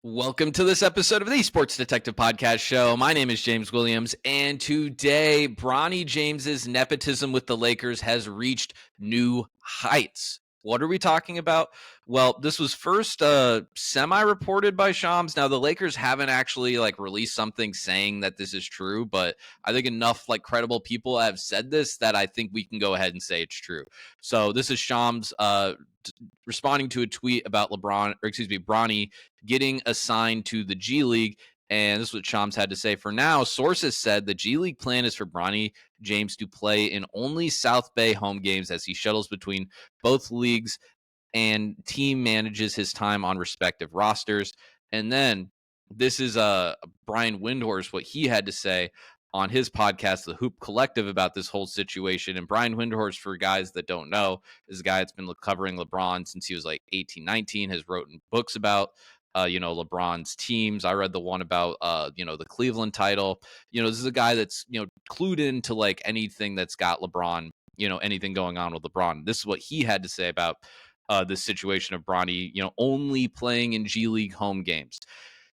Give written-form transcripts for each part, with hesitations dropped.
Welcome to this episode of the Sports Detective Podcast Show. My name is James Williams, and today, Bronny James's nepotism with the Lakers has reached new heights. What are we talking about? Well, this was first semi-reported by Shams. Now, the Lakers haven't actually released something saying that this is true, but I think enough credible people have said this that I think we can go ahead and say it's true. So this is Shams responding to a tweet about Bronny getting assigned to the G League. And this is what Shams had to say. For now, sources said the G League plan is for Bronny James to play in only South Bay home games as he shuttles between both leagues and team manages his time on respective rosters. And then this is Brian Windhorst, what he had to say on his podcast, The Hoop Collective, about this whole situation. And Brian Windhorst, for guys that don't know, is a guy that's been covering LeBron since he was 18, 19, has written books about LeBron's teams. I read the one about, the Cleveland title. This is a guy that's, clued into anything that's got LeBron, anything going on with LeBron. This is what he had to say about this situation of Bronny, only playing in G League home games.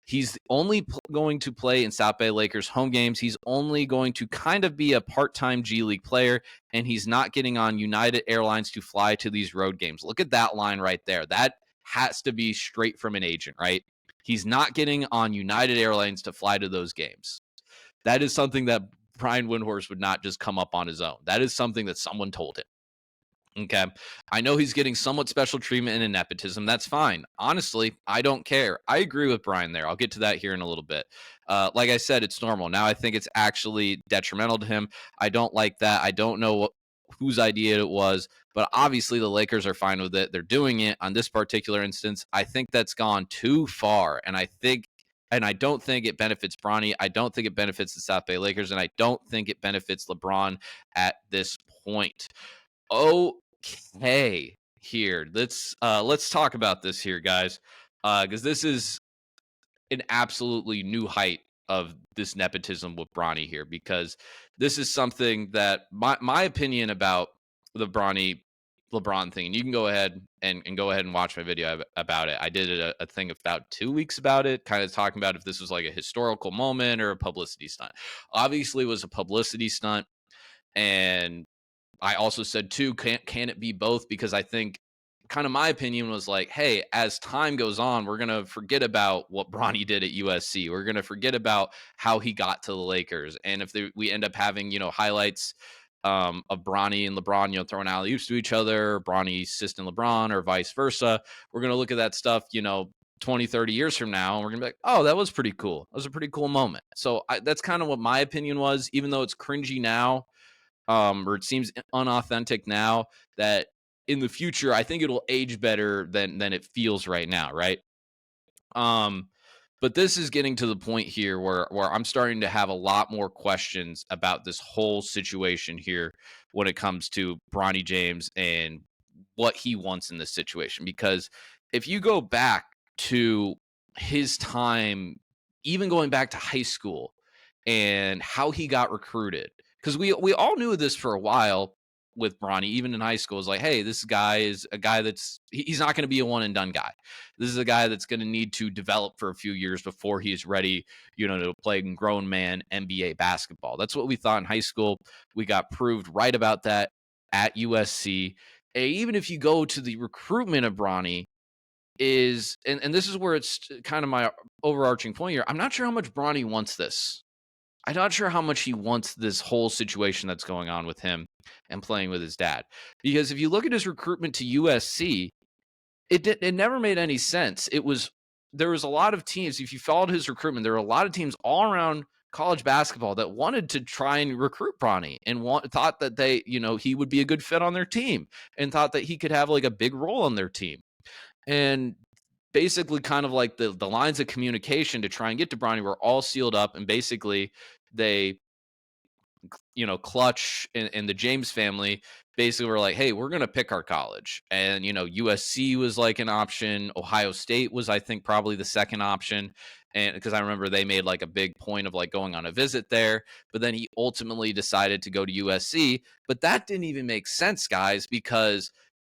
He's only going to play in South Bay Lakers home games. He's only going to kind of be a part-time G League player, and he's not getting on United Airlines to fly to these road games. Look at that line right there. That has to be straight from an agent, right? He's not getting on United Airlines to fly to those games. That is something that Brian Windhorst would not just come up on his own. That is something that someone told him. Okay. I know he's getting somewhat special treatment and nepotism. That's fine. Honestly, I don't care. I agree with Brian there. I'll get to that here in a little bit. Like I said, it's normal. Now I think it's actually detrimental to him. I don't like that. I don't know whose idea it was, but obviously the Lakers are fine with it. They're doing it on this particular instance. I think that's gone too far. And I don't think it benefits Bronny. I don't think it benefits the South Bay Lakers. And I don't think it benefits LeBron at this point. Okay, here. Let's talk about this here, guys, because this is an absolutely new height of this nepotism with Bronny here, because this is something that my opinion about the LeBron thing, and you can go ahead and watch my video about it. I did a thing about 2 weeks about it, kind of talking about if this was a historical moment or a publicity stunt. Obviously, it was a publicity stunt, and I also said too, can it be both? Because I think kind of my opinion was hey, as time goes on, we're going to forget about what Bronny did at USC. We're going to forget about how he got to the Lakers. And if we end up having, highlights of Bronny and LeBron, throwing alley-oops to each other, Bronny assisting LeBron or vice versa, we're going to look at that stuff, 20, 30 years from now, and we're going to be like, oh, that was pretty cool. That was a pretty cool moment. So that's kind of what my opinion was, even though it's cringy now. Or it seems unauthentic now, that in the future, I think it'll age better than it feels right now, right? But this is getting to the point here where I'm starting to have a lot more questions about this whole situation here when it comes to Bronny James and what he wants in this situation. Because if you go back to his time, even going back to high school and how he got recruited, because we all knew this for a while with Bronny, even in high school, is hey, this guy is a guy he's not going to be a one and done guy. This is a guy that's going to need to develop for a few years before he's ready, to play grown man NBA basketball. That's what we thought in high school. We got proved right about that at USC. And even if you go to the recruitment of Bronny, and this is where it's kind of my overarching point here. I'm not sure how much Bronny wants this. I'm not sure how much he wants this whole situation that's going on with him and playing with his dad. Because if you look at his recruitment to USC, it never made any sense. There was a lot of teams, if you followed his recruitment, there were a lot of teams all around college basketball that wanted to try and recruit Bronny and thought that he would be a good fit on their team and thought that he could have a big role on their team. And basically kind of the lines of communication to try and get to Bronny were all sealed up, and basically they, Clutch and the James family basically were hey, we're going to pick our college. And, USC was an option. Ohio State was, I think, probably the second option. And because I remember they made a big point of going on a visit there, but then he ultimately decided to go to USC. But that didn't even make sense, guys, because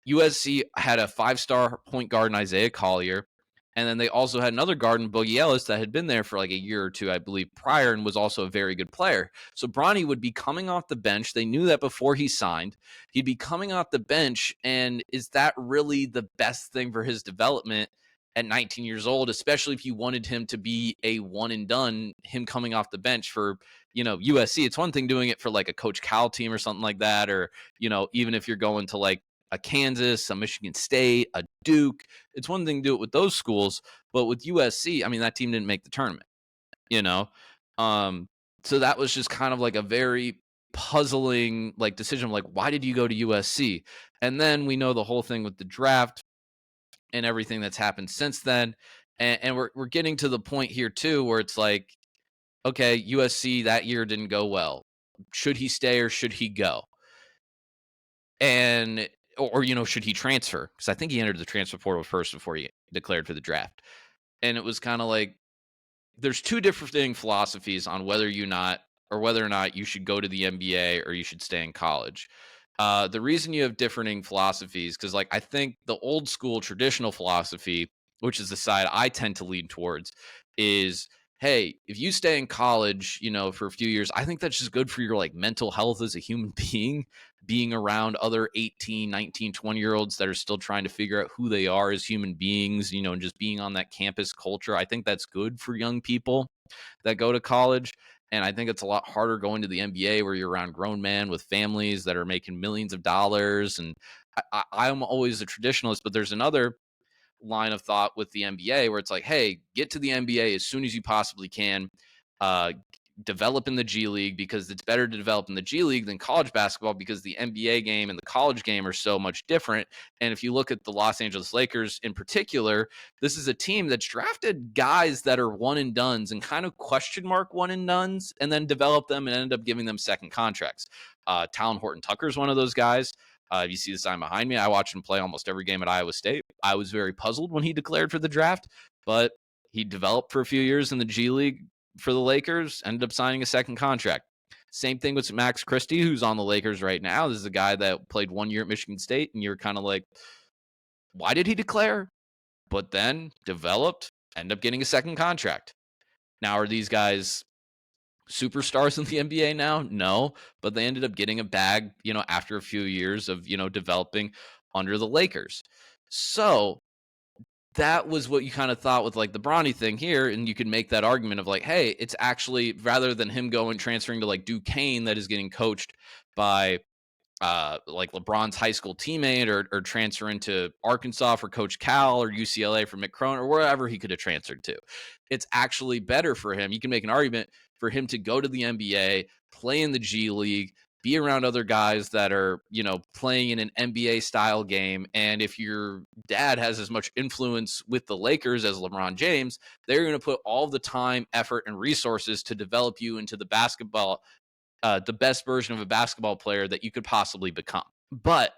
USC had a 5-star point guard in Isaiah Collier. And then they also had another guard in Boogie Ellis that had been there for like a year or two, I believe, prior, and was also a very good player. So Bronny would be coming off the bench. They knew that before he signed. He'd be coming off the bench. And is that really the best thing for his development at 19 years old, especially if you wanted him to be a one and done, him coming off the bench for, USC? It's one thing doing it for like a Coach Cal team or something like that. Or, even if you're going to like a Kansas, a Michigan State, a Duke. It's one thing to do it with those schools, but with USC, I mean, that team didn't make the tournament, you know? So that was just kind of like a very puzzling like decision. Like, why did you go to USC? And then we know the whole thing with the draft and everything that's happened since then. And we're getting to the point here too, where it's like, okay, USC that year didn't go well. Should he stay or should he go? And or should he transfer? Because I think he entered the transfer portal first before he declared for the draft. And it was kind of like there's two different philosophies on whether or not you should go to the NBA or you should stay in college. The reason you have differing philosophies, because like I think the old school traditional philosophy, which is the side I tend to lean towards, is hey, if you stay in college, for a few years, I think that's just good for your like mental health as a human being around other 18, 19, 20-year-olds that are still trying to figure out who they are as human beings, and just being on that campus culture. I think that's good for young people that go to college. And I think it's a lot harder going to the NBA where you're around grown men with families that are making millions of dollars. And I'm always a traditionalist, but there's another line of thought with the NBA where it's like, hey, get to the NBA as soon as you possibly can. Develop in the G League, because it's better to develop in the G League than college basketball, because the NBA game and the college game are so much different. And if you look at the Los Angeles Lakers in particular, this is a team that's drafted guys that are one and dones and kind of question mark one and dones, and then develop them and ended up giving them second contracts. Talon Horton-Tucker is one of those guys. You see the sign behind me. I watched him play almost every game at Iowa State. I was very puzzled when he declared for the draft, but he developed for a few years in the G League for the Lakers, ended up signing a second contract. Same thing with Max Christie, who's on the Lakers right now. This is a guy that played 1 year at Michigan State, and you're kind of like, why did he declare? But then developed, ended up getting a second contract. Now, are these guys superstars in the NBA now? No, but they ended up getting a bag, after a few years of, developing under the Lakers. So that was what you kind of thought with like the Bronny thing here. And you could make that argument of like, hey, it's actually rather than him going transferring to like Duquesne that is getting coached by like LeBron's high school teammate, or transferring to Arkansas for Coach Cal, or UCLA for Mick Cronin, or wherever he could have transferred to. It's actually better for him. You can make an argument for him to go to the NBA, play in the G League, be around other guys that are, playing in an NBA style game. And if your dad has as much influence with the Lakers as LeBron James, they're going to put all the time, effort, and resources to develop you into the best version of a basketball player that you could possibly become. But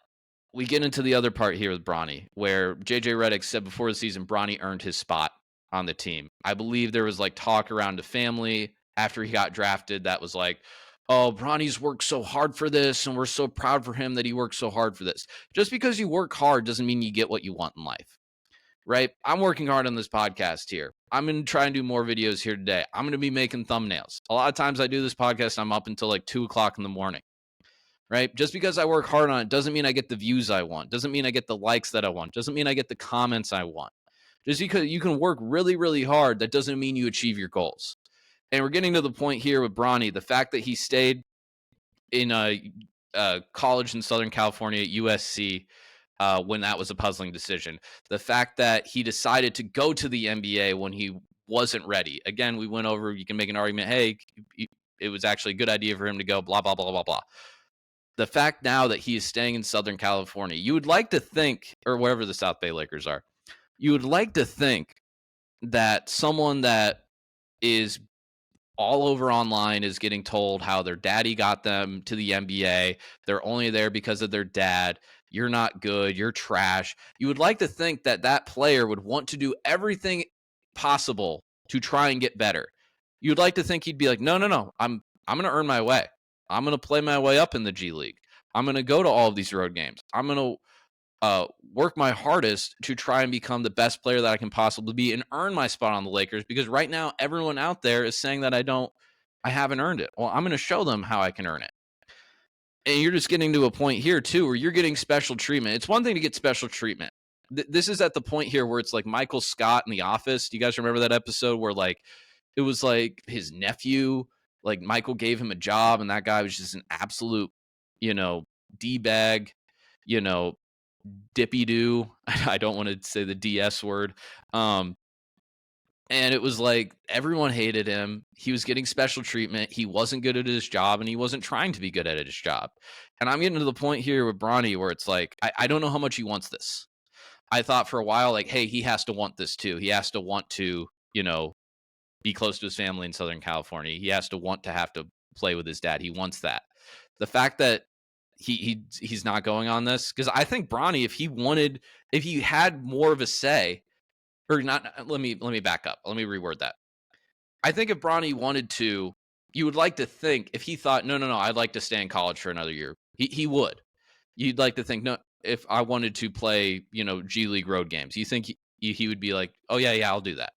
we get into the other part here with Bronny, where JJ Redick said before the season, Bronny earned his spot on the team. I believe there was like talk around the family after he got drafted that was like, oh, Bronny's worked so hard for this, and we're so proud for him that he worked so hard for this. Just because you work hard doesn't mean you get what you want in life, right? I'm working hard on this podcast here. I'm going to try and do more videos here today. I'm going to be making thumbnails. A lot of times I do this podcast, I'm up until like 2 o'clock in the morning, right? Just because I work hard on it doesn't mean I get the views I want. Doesn't mean I get the likes that I want. Doesn't mean I get the comments I want. Just because you can work really, really hard, that doesn't mean you achieve your goals. And we're getting to the point here with Bronny, the fact that he stayed in a college in Southern California at USC when that was a puzzling decision. The fact that he decided to go to the NBA when he wasn't ready. Again, we went over, you can make an argument, hey, it was actually a good idea for him to go, blah, blah, blah, blah, blah. The fact now that he is staying in Southern California, you would like to think, or wherever the South Bay Lakers are, you would like to think that someone that is all over online is getting told how their daddy got them to the NBA. They're only there because of their dad. You're not good. You're trash. You would like to think that that player would want to do everything possible to try and get better. You'd like to think he'd be like, no. I'm going to earn my way. I'm going to play my way up in the G League. I'm going to go to all of these road games. I'm going to work my hardest to try and become the best player that I can possibly be and earn my spot on the Lakers, because right now everyone out there is saying that I haven't earned it. Well, I'm going to show them how I can earn it. And you're just getting to a point here too where you're getting special treatment. It's one thing to get special treatment. This is at the point here where it's like Michael Scott in The Office. Do you guys remember that episode where like it was like his nephew, like Michael gave him a job and that guy was just an absolute, you know, D-bag, you know, dippy doo. I don't want to say the DS word. And it was like everyone hated him. He was getting special treatment. He wasn't good at his job and he wasn't trying to be good at his job. And I'm getting to the point here with Bronny where it's like, I don't know how much he wants this. I thought for a while, like, hey, he has to want this too. He has to want to, you know, be close to his family in Southern California. He has to want to have to play with his dad. He wants that. The fact that he's not going on this, because I think Bronny, if he had more of a say, or not, let me back up. Let me reword that. I think if Bronny wanted to, you would like to think if he thought, no, I'd like to stay in college for another year, he would. You'd like to think, no, if I wanted to play, you know, G League road games, you think he would be like, oh yeah, I'll do that.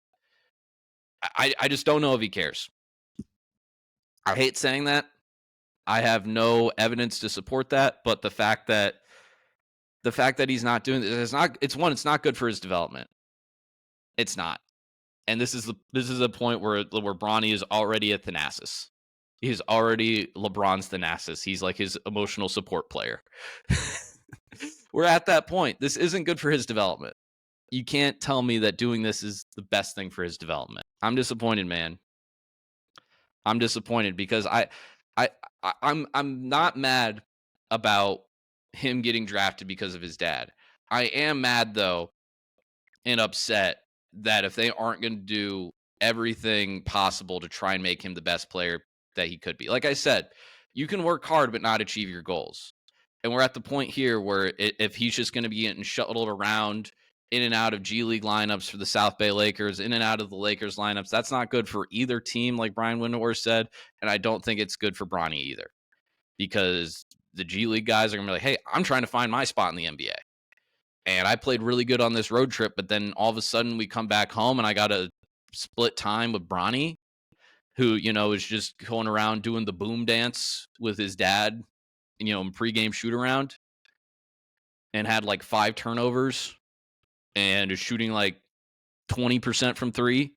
I just don't know if he cares. I hate saying that. I have no evidence to support that, but the fact that he's not doing this, it's not good for his development. It's not. And this is a point where Bronny is already a Thanasis. He's already LeBron's Thanasis. He's like his emotional support player. We're at that point. This isn't good for his development. You can't tell me that doing this is the best thing for his development. I'm disappointed, man. I'm disappointed because I'm not mad about him getting drafted because of his dad. I am mad though and upset that if they aren't going to do everything possible to try and make him the best player that he could be. Like I said, you can work hard but not achieve your goals. And we're at the point here where if he's just going to be getting shuttled around in and out of G League lineups for the South Bay Lakers, in and out of the Lakers lineups, that's not good for either team, like Brian Windhorst said. And I don't think it's good for Bronny either, because the G League guys are going to be like, hey, I'm trying to find my spot in the NBA. And I played really good on this road trip, but then all of a sudden we come back home and I got a split time with Bronny, who, you know, is just going around doing the boom dance with his dad, you know, in pregame shoot around, and had like 5 turnovers and is shooting like 20% from 3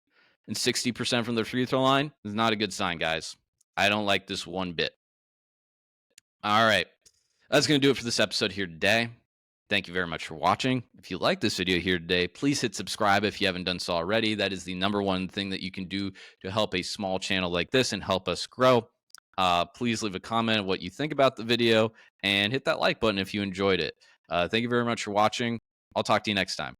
and 60% from the free throw line. It's not a good sign, guys. I don't like this one bit. All right. That's going to do it for this episode here today. Thank you very much for watching. If you like this video here today, please hit subscribe if you haven't done so already. That is the #1 thing that you can do to help a small channel like this and help us grow. Please leave a comment what you think about the video and hit that like button if you enjoyed it. Thank you very much for watching. I'll talk to you next time.